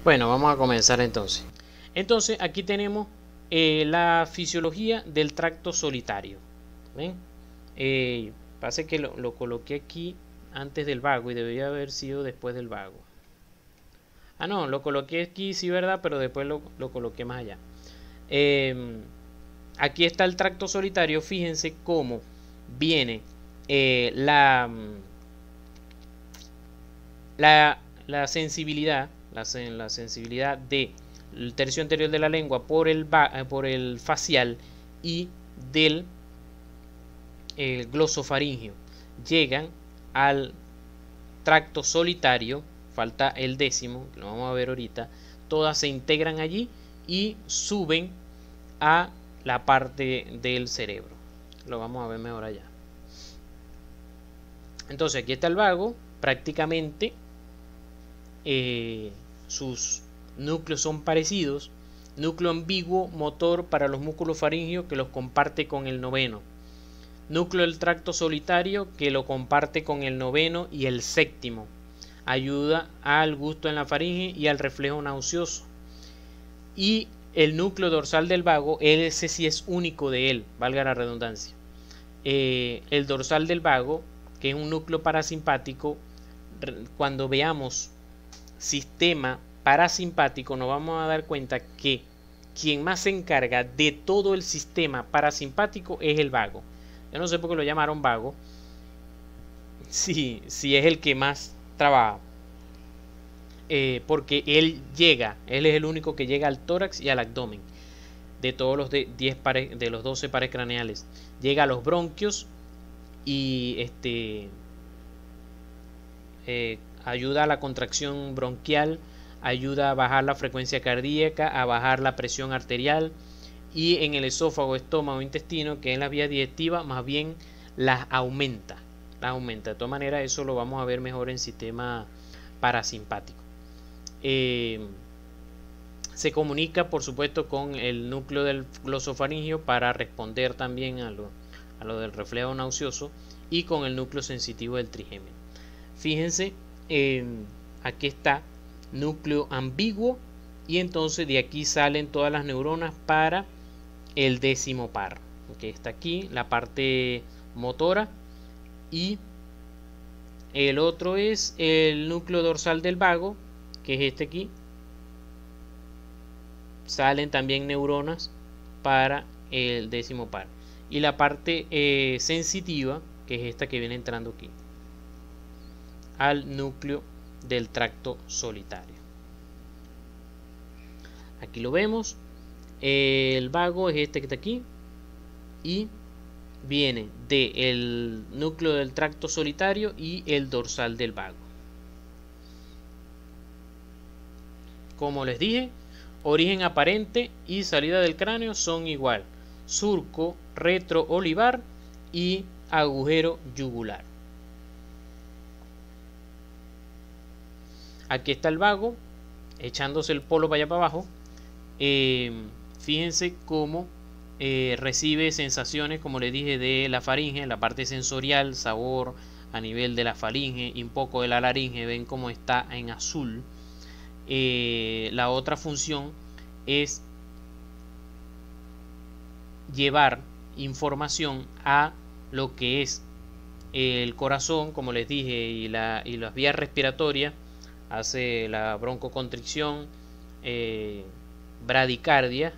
Bueno, vamos a comenzar entonces. Entonces aquí tenemos la fisiología del tracto solitario. ¿Ven? Pasa que lo coloqué aquí antes del vago y debería haber sido después del vago. Ah, no, lo coloqué aquí, sí, verdad, pero después lo coloqué más allá. Aquí está el tracto solitario. Fíjense cómo viene la sensibilidad, la sensibilidad del tercio anterior de la lengua por el facial y del glosofaringio. Llegan al tracto solitario, falta el décimo, que lo vamos a ver ahorita. Todas se integran allí y suben a la parte del cerebro. Lo vamos a ver mejor allá. Entonces aquí está el vago, prácticamente sus núcleos son parecidos. Núcleo ambiguo motor para los músculos faringios que los comparte con el noveno. Núcleo del tracto solitario que lo comparte con el noveno y el séptimo. Ayuda al gusto en la faringe y al reflejo nauseoso. Y el núcleo dorsal del vago, ese sí es único de él, valga la redundancia. El dorsal del vago, que es un núcleo parasimpático, cuando veamos sistema parasimpático nos vamos a dar cuenta que quien más se encarga de todo el sistema parasimpático es el vago. Yo no sé por qué lo llamaron vago, si es el que más trabaja, porque él es el único que llega al tórax y al abdomen de todos los 10 pares, de los 12 pares craneales. Llega a los bronquios y ayuda a la contracción bronquial, ayuda a bajar la frecuencia cardíaca, a bajar la presión arterial, y en el esófago, estómago, intestino, que es la vía digestiva, más bien las aumenta. De todas maneras, eso lo vamos a ver mejor en sistema parasimpático. Se comunica, por supuesto, con el núcleo del glosofaringio para responder también a lo del reflejo nauseoso, y con el núcleo sensitivo del trigémino. Fíjense, aquí está núcleo ambiguo, y entonces de aquí salen todas las neuronas para el décimo par, que está aquí la parte motora, y el otro es el núcleo dorsal del vago, que es este aquí. Salen también neuronas para el décimo par, y la parte sensitiva, que es esta que viene entrando aquí al núcleo del tracto solitario. Aquí lo vemos. El vago es este que está aquí y viene del núcleo del tracto solitario y el dorsal del vago. Como les dije, origen aparente y salida del cráneo son igual: surco retroolivar y agujero yugular. Aquí está el vago echándose el polo para allá para abajo. Fíjense cómo recibe sensaciones, como les dije, de la faringe, la parte sensorial, sabor a nivel de la faringe y un poco de la laringe. Ven cómo está en azul. La otra función es llevar información a lo que es el corazón, como les dije, y las vías respiratorias. Hace la broncoconstricción, bradicardia,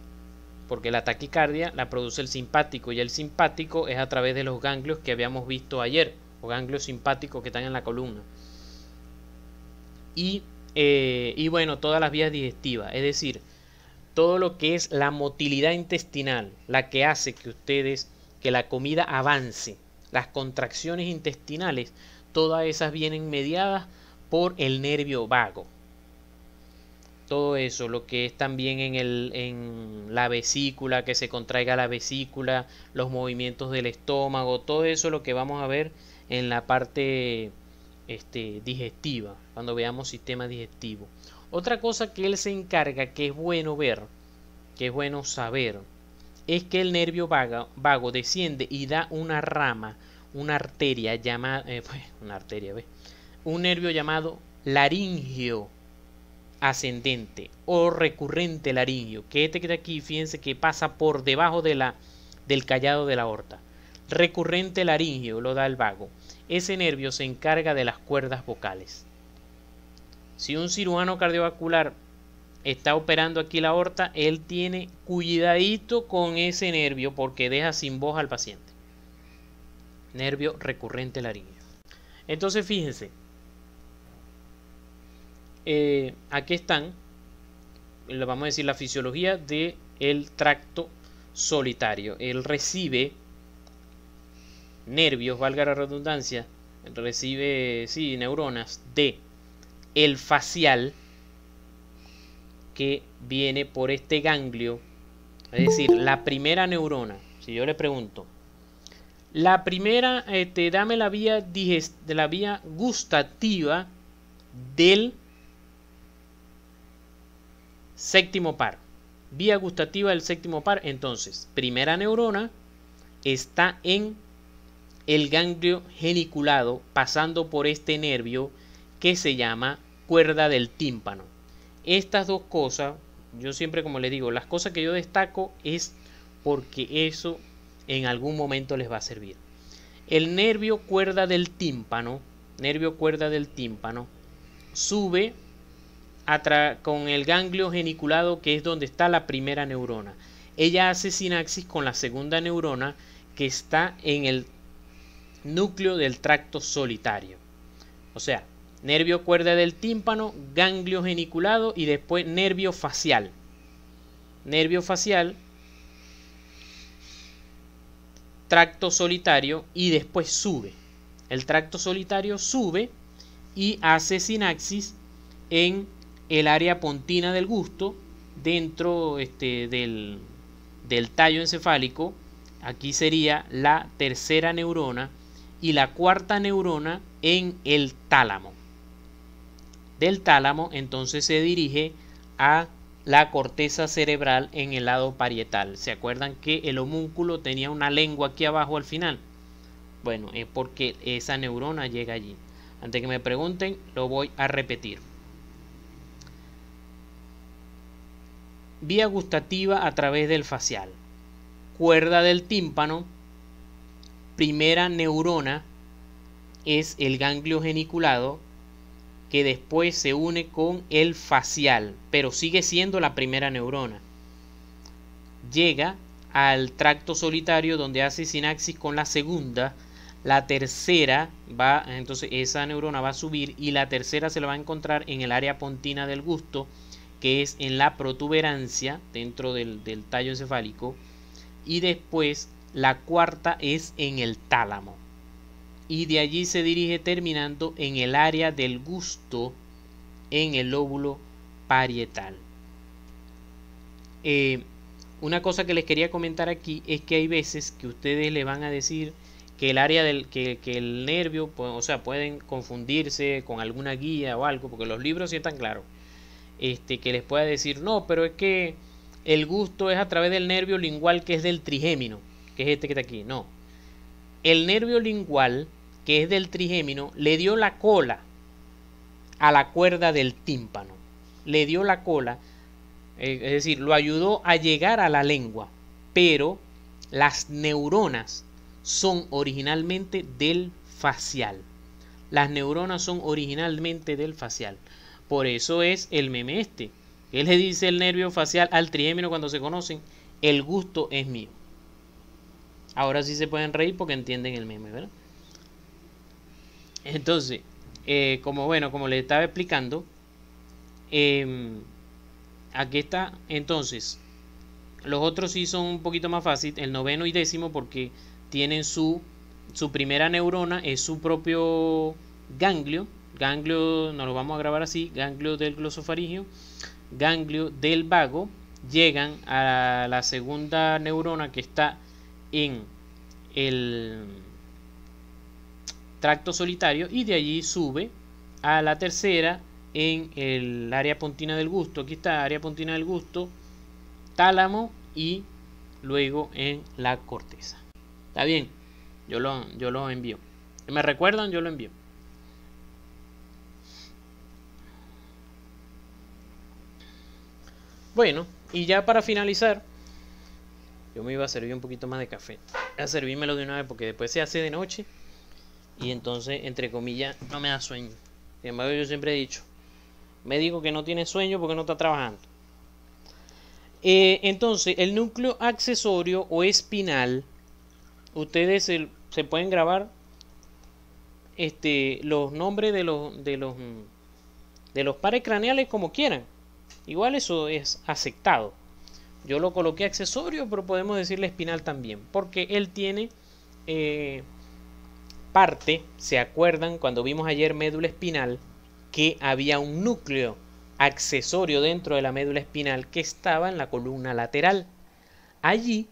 porque la taquicardia la produce el simpático, y el simpático es a través de los ganglios que habíamos visto ayer, o ganglios simpáticos que están en la columna. Y bueno, todas las vías digestivas, es decir, todo lo que es la motilidad intestinal, la que hace que la comida avance, las contracciones intestinales, todas esas vienen mediadas por el nervio vago. Todo eso, lo que es también en la vesícula, que se contraiga la vesícula, los movimientos del estómago, todo eso lo que vamos a ver en la parte digestiva, cuando veamos sistema digestivo. Otra cosa que él se encarga, que es bueno ver, que es bueno saber, es que el nervio vago desciende y da una rama, una arteria llamada, un nervio llamado laringio. ascendente o recurrente laringio, que este que está aquí, fíjense que pasa por debajo del callado de la aorta. Recurrente laringio lo da el vago. Ese nervio se encarga de las cuerdas vocales. Si un cirujano cardiovascular está operando aquí la aorta, él tiene cuidadito con ese nervio porque deja sin voz al paciente. Nervio recurrente laringio. Entonces fíjense, aquí están, le vamos a decir la fisiología del tracto solitario. Él recibe nervios, valga la redundancia, recibe neuronas de el facial, que viene por este ganglio, es decir, la primera neurona. Si yo le pregunto, la primera, dame la vía gustativa del séptimo par. Vía gustativa del séptimo par. Entonces, primera neurona está en el ganglio geniculado, pasando por este nervio que se llama cuerda del tímpano. Estas dos cosas, yo siempre, como les digo, las cosas que yo destaco es porque eso en algún momento les va a servir. El nervio cuerda del tímpano, sube con el ganglio geniculado, que es donde está la primera neurona. Ella hace sinapsis con la segunda neurona, que está en el núcleo del tracto solitario. O sea, nervio cuerda del tímpano, ganglio geniculado y después nervio facial. Nervio facial, tracto solitario y después sube. El tracto solitario sube y hace sinapsis en el área pontina del gusto, dentro del tallo encefálico. Aquí sería la tercera neurona y la cuarta neurona en el tálamo. Del tálamo entonces se dirige a la corteza cerebral en el lado parietal. ¿Se acuerdan que el homúnculo tenía una lengua aquí abajo al final? Bueno, es porque esa neurona llega allí. Antes que me pregunten, lo voy a repetir. Vía gustativa a través del facial. Cuerda del tímpano. Primera neurona es el ganglio geniculado, que después se une con el facial, pero sigue siendo la primera neurona. Llega al tracto solitario, donde hace sinapsis con la segunda. La tercera entonces esa neurona va a subir y la tercera se la va a encontrar en el área pontina del gusto, que es en la protuberancia dentro del tallo encefálico, y después la cuarta es en el tálamo. Y de allí se dirige terminando en el área del gusto, en el lóbulo parietal. Una cosa que les quería comentar aquí es que hay veces que ustedes le van a decir que el área que el nervio, o sea, pueden confundirse con alguna guía o algo, porque los libros sí están claros, que les pueda decir, no, pero es que el gusto es a través del nervio lingual, que es del trigémino, que es este que está aquí. No, el nervio lingual, que es del trigémino, le dio la cola a la cuerda del tímpano. Le dio la cola, es decir, lo ayudó a llegar a la lengua, pero las neuronas son originalmente del facial. Las neuronas son originalmente del facial. Por eso es el meme este. Él le dice el nervio facial al trigémino cuando se conocen, el gusto es mío. Ahora sí se pueden reír porque entienden el meme, ¿verdad? Entonces, como les estaba explicando, aquí está. Entonces, los otros sí son un poquito más fácil, el noveno y décimo, porque tienen su primera neurona, es su propio ganglio. Ganglio, nos lo vamos a grabar así: ganglio del glosofaringio, ganglio del vago. Llegan a la segunda neurona, que está en el tracto solitario, y de allí sube a la tercera en el área pontina del gusto. Aquí está, área pontina del gusto, tálamo, y luego en la corteza. Está bien, yo lo envío. ¿Me recuerdan? Yo lo envío. Bueno, y ya para finalizar, yo me iba a servir un poquito más de café. Voy a servírmelo de una vez porque después se hace de noche y entonces, entre comillas, no me da sueño. Sin embargo, yo siempre he dicho, médico que no tiene sueño porque no está trabajando. Entonces, el núcleo accesorio o espinal, ustedes se pueden grabar los nombres de los pares craneales como quieran. Igual eso es aceptado. Yo lo coloqué accesorio, pero podemos decirle espinal también, porque él tiene parte, ¿se acuerdan cuando vimos ayer médula espinal? Que había un núcleo accesorio dentro de la médula espinal que estaba en la columna lateral. Allí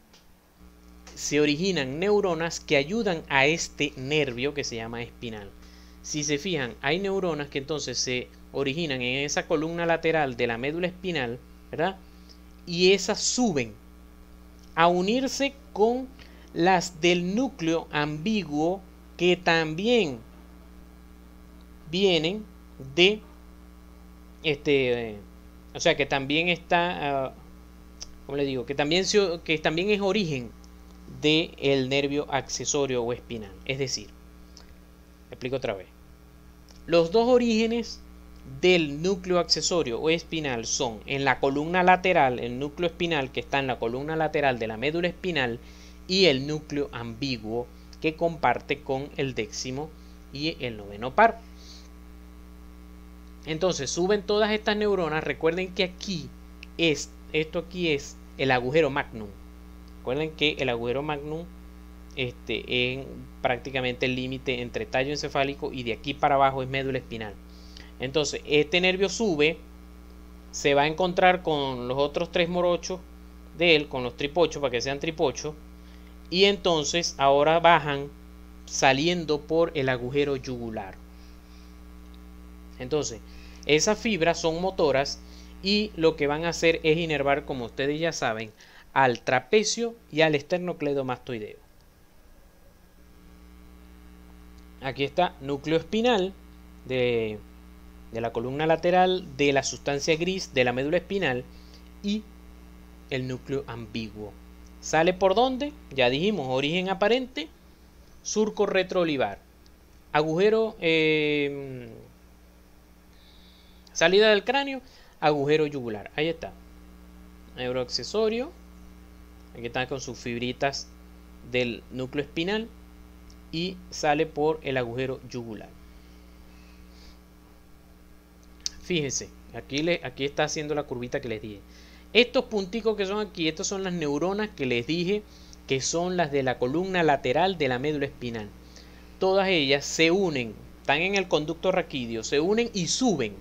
se originan neuronas que ayudan a este nervio que se llama espinal. Si se fijan, hay neuronas que entonces se originan en esa columna lateral de la médula espinal, ¿verdad? Y esas suben a unirse con las del núcleo ambiguo que también vienen de o sea que también está ¿cómo le digo? Que también es origen del nervio accesorio o espinal. Es decir, explico otra vez. Los dos orígenes del núcleo accesorio o espinal son en la columna lateral, el núcleo espinal que está en la columna lateral de la médula espinal, y el núcleo ambiguo que comparte con el décimo y el noveno par. Entonces suben todas estas neuronas. Recuerden que esto aquí es el agujero magnum. Recuerden que el agujero magnum es prácticamente el límite entre tallo encefálico y de aquí para abajo es médula espinal. Entonces este nervio sube, se va a encontrar con los otros tres morochos de él, con los tripochos para que sean tripochos, y entonces ahora bajan saliendo por el agujero yugular. Entonces esas fibras son motoras y lo que van a hacer es inervar, como ustedes ya saben, al trapecio y al esternocleidomastoideo. Aquí está núcleo espinal de la columna lateral de la sustancia gris de la médula espinal y el núcleo ambiguo. ¿Sale por dónde? Ya dijimos, origen aparente, surco retroolivar, agujero, salida del cráneo, agujero yugular. Ahí está. Neuroaccesorio. Aquí está con sus fibritas del núcleo espinal y sale por el agujero yugular. Fíjense, aquí está haciendo la curvita que les dije. Estos punticos que son aquí, estas son las neuronas que les dije que son las de la columna lateral de la médula espinal. Todas ellas se unen, están en el conducto raquídeo, se unen y suben.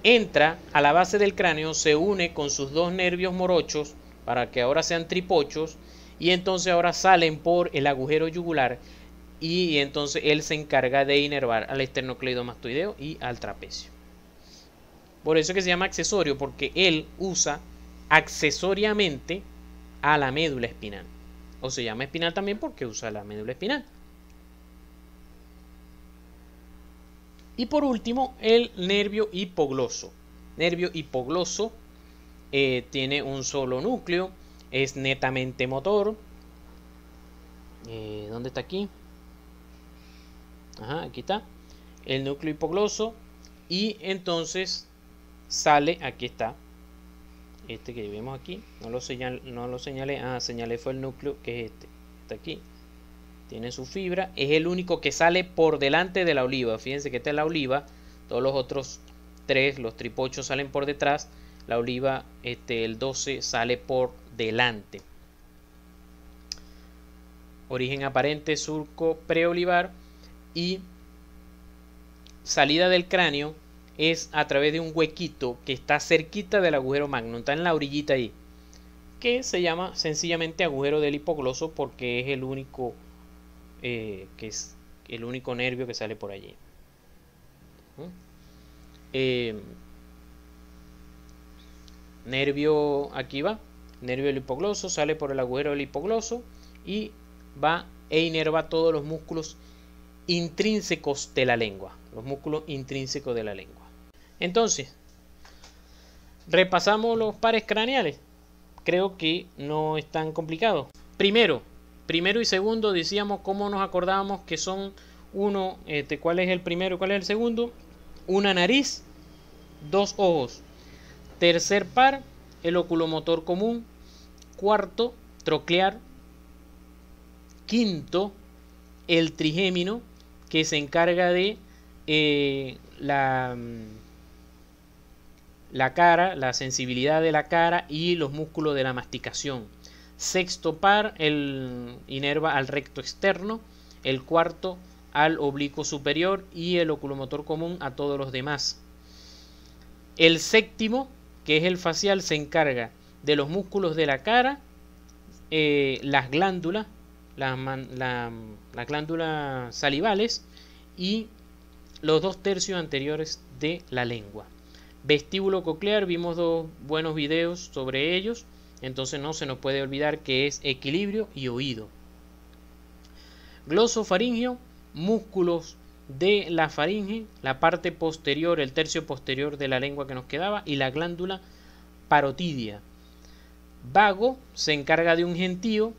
Entra a la base del cráneo, se une con sus dos nervios morochos para que ahora sean tripochos y entonces ahora salen por el agujero yugular y entonces él se encarga de inervar al esternocleidomastoideo y al trapecio. Por eso es que se llama accesorio, porque él usa accesoriamente a la médula espinal. O se llama espinal también porque usa la médula espinal. Y por último, el nervio hipogloso. Nervio hipogloso tiene un solo núcleo, es netamente motor. ¿Dónde está aquí? Ajá, aquí está. El núcleo hipogloso. Y entonces sale, aquí está. Este que vemos aquí. No lo señalé. Ah, señalé fue el núcleo, que es este. Está aquí. Tiene su fibra. Es el único que sale por delante de la oliva. Fíjense que esta es la oliva. Todos los otros tres, los tripochos, salen por detrás. La oliva, el 12, sale por delante. Origen aparente, surco preolivar. Y salida del cráneo es a través de un huequito que está cerquita del agujero magnum. Está en la orillita ahí. Que se llama sencillamente agujero del hipogloso porque es el único nervio que sale por allí. Nervio, aquí va, nervio del hipogloso, sale por el agujero del hipogloso y va e inerva todos los músculos intrínsecos de la lengua, los músculos intrínsecos de la lengua. Entonces, Repasamos los pares craneales. Creo que no es tan complicado. Primero y segundo decíamos cómo nos acordábamos que son uno, ¿cuál es el primero y cuál es el segundo? Una nariz, dos ojos. Tercer par, el oculomotor común. Cuarto, troclear. Quinto, el trigémino, que se encarga de la cara, la sensibilidad de la cara y los músculos de la masticación. Sexto par, el inerva al recto externo. El cuarto al oblicuo superior y el oculomotor común a todos los demás. El séptimo, que es el facial, se encarga de los músculos de la cara, las glándulas, las glándulas salivales y los 2/3 anteriores de la lengua. Vestíbulo coclear, vimos dos buenos videos sobre ellos, entonces no se nos puede olvidar que es equilibrio y oído. Glosofaringio, músculos de la faringe, la parte posterior, el tercio posterior de la lengua que nos quedaba, y la glándula parotidia. Vago se encarga de un gentío,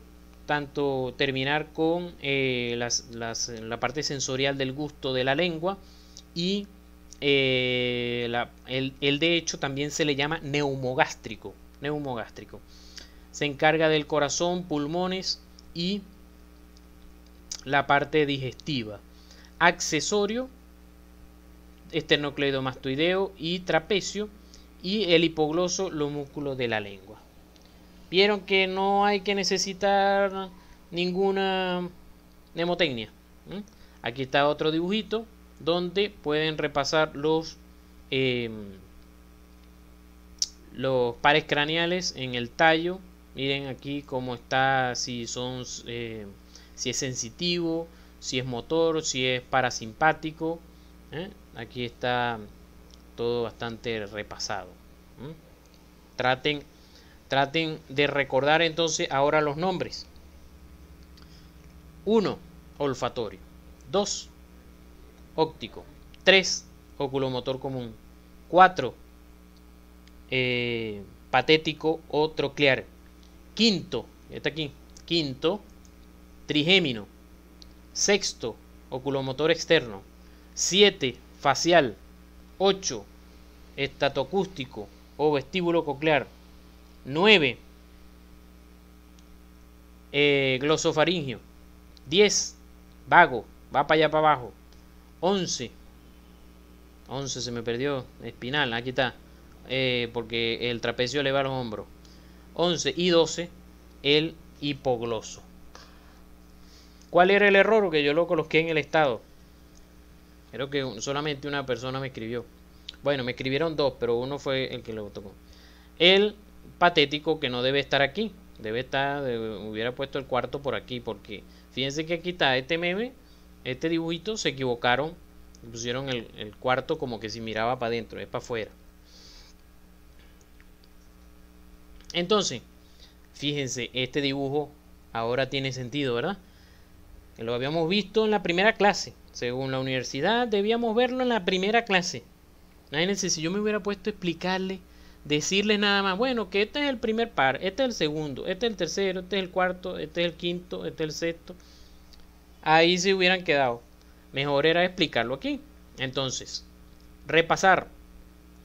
tanto terminar con la parte sensorial del gusto de la lengua, y él de hecho también se le llama neumogástrico. Se encarga del corazón, pulmones y la parte digestiva. Accesorio, esternocleidomastoideo y trapecio, y el hipogloso, los músculos de la lengua. Vieron que no hay que necesitar ninguna mnemotecnia. Aquí está otro dibujito donde pueden repasar los pares craneales en el tallo. Miren aquí cómo está, si es sensitivo, si es motor, si es parasimpático. Aquí está todo bastante repasado. Traten de recordar entonces ahora los nombres. 1. Olfatorio. 2. Óptico. 3. Oculomotor común. 4. Patético o troclear. Quinto, está aquí. Quinto, trigémino. Sexto, oculomotor externo. 7. Facial. 8. Estatoacústico o vestíbulo coclear. 9. Glosofaringio. 10. Vago. Va para allá para abajo. 11 se me perdió. Espinal. Aquí está. Porque el trapecio eleva los hombros. 11 y 12. El hipogloso. ¿Cuál era el error? Que yo lo coloqué en el estado. Creo que solamente una persona me escribió. Bueno, me escribieron dos, pero uno fue el que lo tocó. El patético, que no debe estar aquí. Hubiera puesto el cuarto por aquí, porque fíjense que aquí está este meme, este dibujito, se equivocaron. Pusieron el cuarto como que si miraba para adentro, es para afuera. Entonces, fíjense, este dibujo ahora tiene sentido, ¿verdad? Lo habíamos visto en la primera clase. Según la universidad, debíamos verlo en la primera clase. Imagínense si yo me hubiera puesto a explicarle, decirles nada más, bueno, que este es el primer par, este es el segundo, este es el tercero, este es el cuarto, este es el quinto, este es el sexto. Ahí se hubieran quedado. Mejor era explicarlo aquí. Entonces, repasar.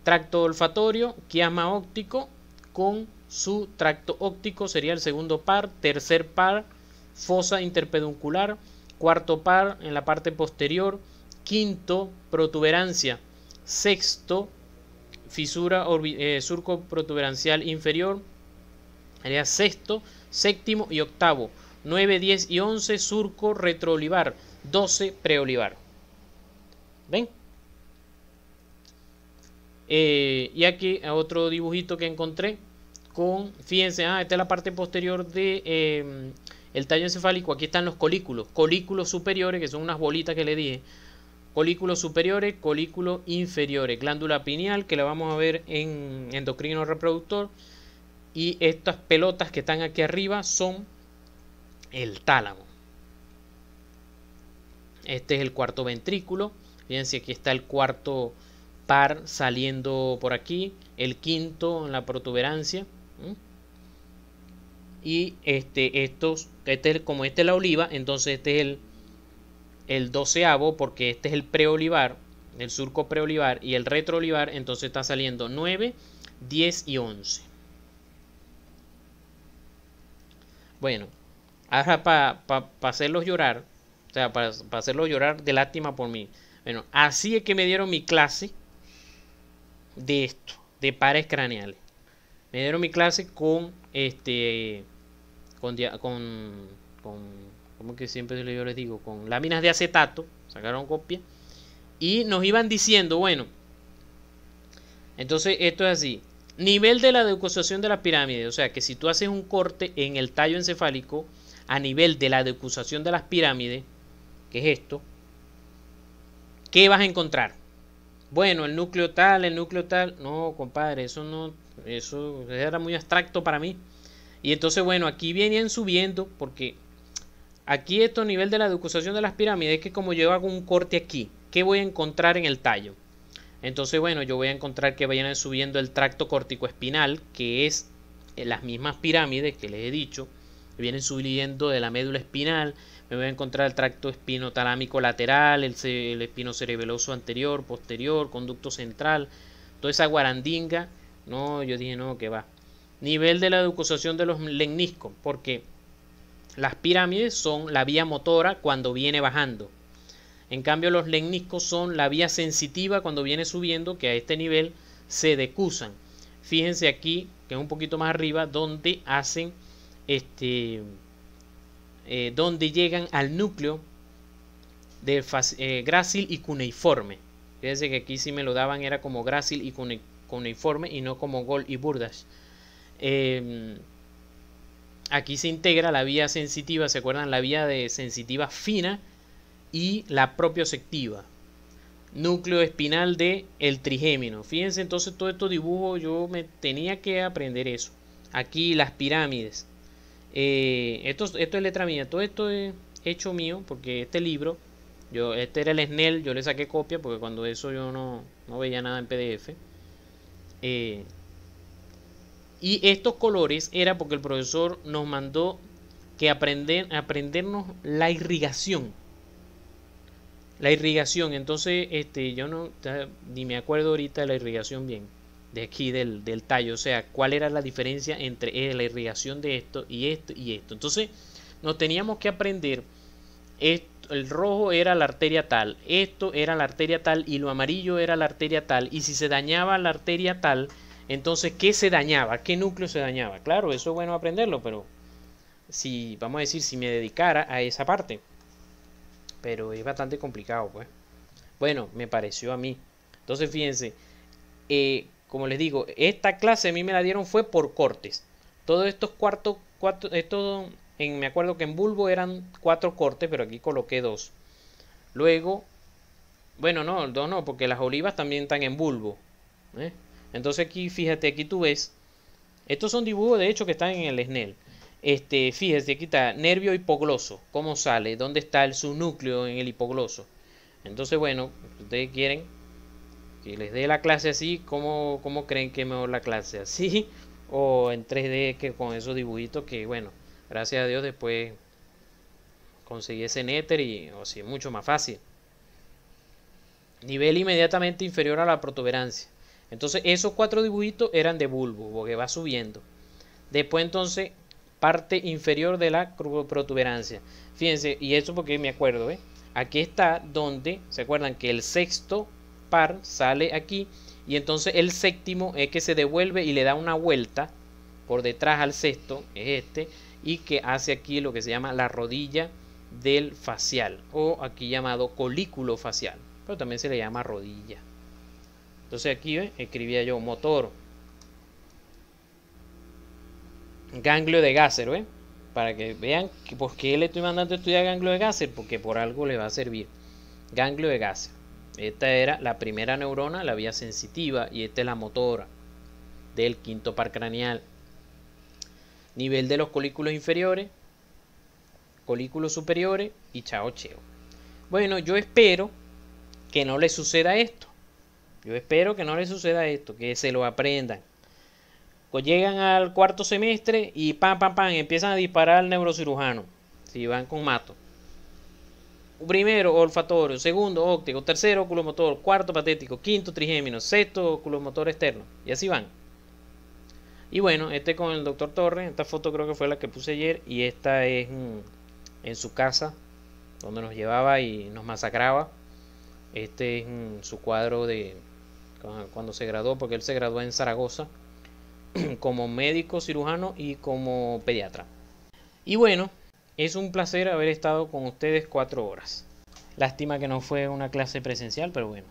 Tracto olfatorio, quiasma óptico con su tracto óptico sería el segundo par. Tercer par, fosa interpeduncular. Cuarto par en la parte posterior. Quinto, protuberancia. Sexto, fisura surco protuberancial inferior. Sería sexto, séptimo y octavo. 9, 10 y 11, surco retroolivar. 12, preolivar. ¿Ven? Y aquí otro dibujito que encontré con, fíjense, esta es la parte posterior de el tallo encefálico. Aquí están los colículos superiores, que son unas bolitas que le dije. Colículos superiores, colículos inferiores, glándula pineal, que la vamos a ver en endocrino reproductor, y estas pelotas que están aquí arriba son el tálamo. Este es el cuarto ventrículo. Fíjense, aquí está el cuarto par saliendo por aquí, el quinto en la protuberancia. Y como este es la oliva, entonces este es el 12avo, porque este es el preolivar, el surco preolivar, y el retroolivar, entonces está saliendo 9, 10 y 11. Bueno, ahora para hacerlos llorar, o sea, para hacerlos llorar de lástima por mí. Bueno, así es que me dieron mi clase de esto, de pares craneales. Me dieron mi clase con como que siempre yo les digo, con láminas de acetato, sacaron copia, y nos iban diciendo, bueno, entonces esto es así, nivel de la decusación de las pirámides, o sea que si tú haces un corte en el tallo encefálico a nivel de la decusación de las pirámides, que es esto, ¿qué vas a encontrar? Bueno, el núcleo tal, no, compadre, eso era muy abstracto para mí. Y entonces, bueno, aquí venían subiendo, porque aquí esto a nivel de la decusación de las pirámides, es que como yo hago un corte aquí, ¿qué voy a encontrar en el tallo? Entonces, bueno, yo voy a encontrar que vayan subiendo el tracto corticoespinal, que es las mismas pirámides que les he dicho, que vienen subiendo de la médula espinal. Me voy a encontrar el tracto espinotalámico lateral, el espinocerebeloso anterior, posterior, conducto central, toda esa guarandinga. No, yo dije, no, que va. Nivel de la decusación de los lemniscos, porque las pirámides son la vía motora cuando viene bajando. En cambio, los lemniscos son la vía sensitiva cuando viene subiendo, que a este nivel se decusan. Fíjense aquí, que es un poquito más arriba, donde hacen donde llegan al núcleo de grácil y cuneiforme. Fíjense que aquí sí me lo daban, era como grácil y cuneiforme y no como Gold y Burdash. Aquí se integra la vía sensitiva, ¿se acuerdan? La vía de sensitiva fina y la propioceptiva. Núcleo espinal de el trigémino. Fíjense entonces todos estos dibujos, yo me tenía que aprender eso. Aquí las pirámides. Esto es letra mía, todo esto es hecho mío, porque este libro, este era el SNEL, yo le saqué copia, porque cuando eso yo no veía nada en PDF. Y estos colores era porque el profesor nos mandó que aprendernos la irrigación. La irrigación, entonces yo ni me acuerdo ahorita de la irrigación bien, de aquí del tallo, o sea, cuál era la diferencia entre la irrigación de esto y esto y esto. Entonces nos teníamos que aprender, el rojo era la arteria tal, esto era la arteria tal y lo amarillo era la arteria tal, y si se dañaba la arteria tal, entonces ¿qué se dañaba? ¿Qué núcleo se dañaba? Claro, eso es bueno aprenderlo, pero si, vamos a decir, si me dedicara a esa parte, pero es bastante complicado, pues. Bueno, me pareció a mí. Entonces, fíjense, como les digo, esta clase a mí me la dieron fue por cortes. Todos estos me acuerdo que en bulbo eran 4 cortes, pero aquí coloqué 2. Luego, bueno, no, 2 no, porque las olivas también están en bulbo. Entonces aquí, fíjate, aquí tú ves, estos son dibujos de hecho que están en el SNEL. Fíjese, aquí está nervio hipogloso, cómo sale, dónde está el subnúcleo en el hipogloso. Entonces, bueno, si ustedes quieren que les dé la clase así, ¿cómo creen que es mejor la clase? ¿Así o en 3D, que con esos dibujitos que, bueno, gracias a Dios después conseguí ese néter y o sí, mucho más fácil? Nivel inmediatamente inferior a la protuberancia. Entonces esos 4 dibujitos eran de bulbo, porque va subiendo. Después entonces parte inferior de la protuberancia. Fíjense, y eso porque me acuerdo, aquí está donde, ¿se acuerdan que el sexto par sale aquí? Y entonces el séptimo es que se devuelve y le da una vuelta por detrás al sexto, es y que hace aquí lo que se llama la rodilla del facial, o aquí llamado colículo facial, pero también se le llama rodilla. Entonces aquí escribía yo motor, ganglio de Gasser, para que vean que por qué le estoy mandando a estudiar ganglio de Gasser, porque por algo le va a servir. Ganglio de Gasser, esta era la primera neurona, la vía sensitiva, y esta es la motora del quinto par craneal. Nivel de los colículos inferiores, colículos superiores y chao cheo. Bueno, yo espero que no le suceda esto, Yo espero que no les suceda esto, que se lo aprendan. Pues llegan al cuarto semestre y pam, pam, pam, empiezan a disparar al neurocirujano. Si van con mato. Primero, olfatorio. Segundo, óptico. Tercero, oculomotor. Cuarto, patético. Quinto, trigémino. Sexto, oculomotor externo. Y así van. Y bueno, este con el doctor Torres. Esta foto creo que fue la que puse ayer. Y esta es en su casa, donde nos llevaba y nos masacraba. Este es su cuadro de cuando se graduó, porque él se graduó en Zaragoza como médico cirujano y como pediatra. Y bueno, es un placer haber estado con ustedes 4 horas. Lástima que no fue una clase presencial, pero bueno.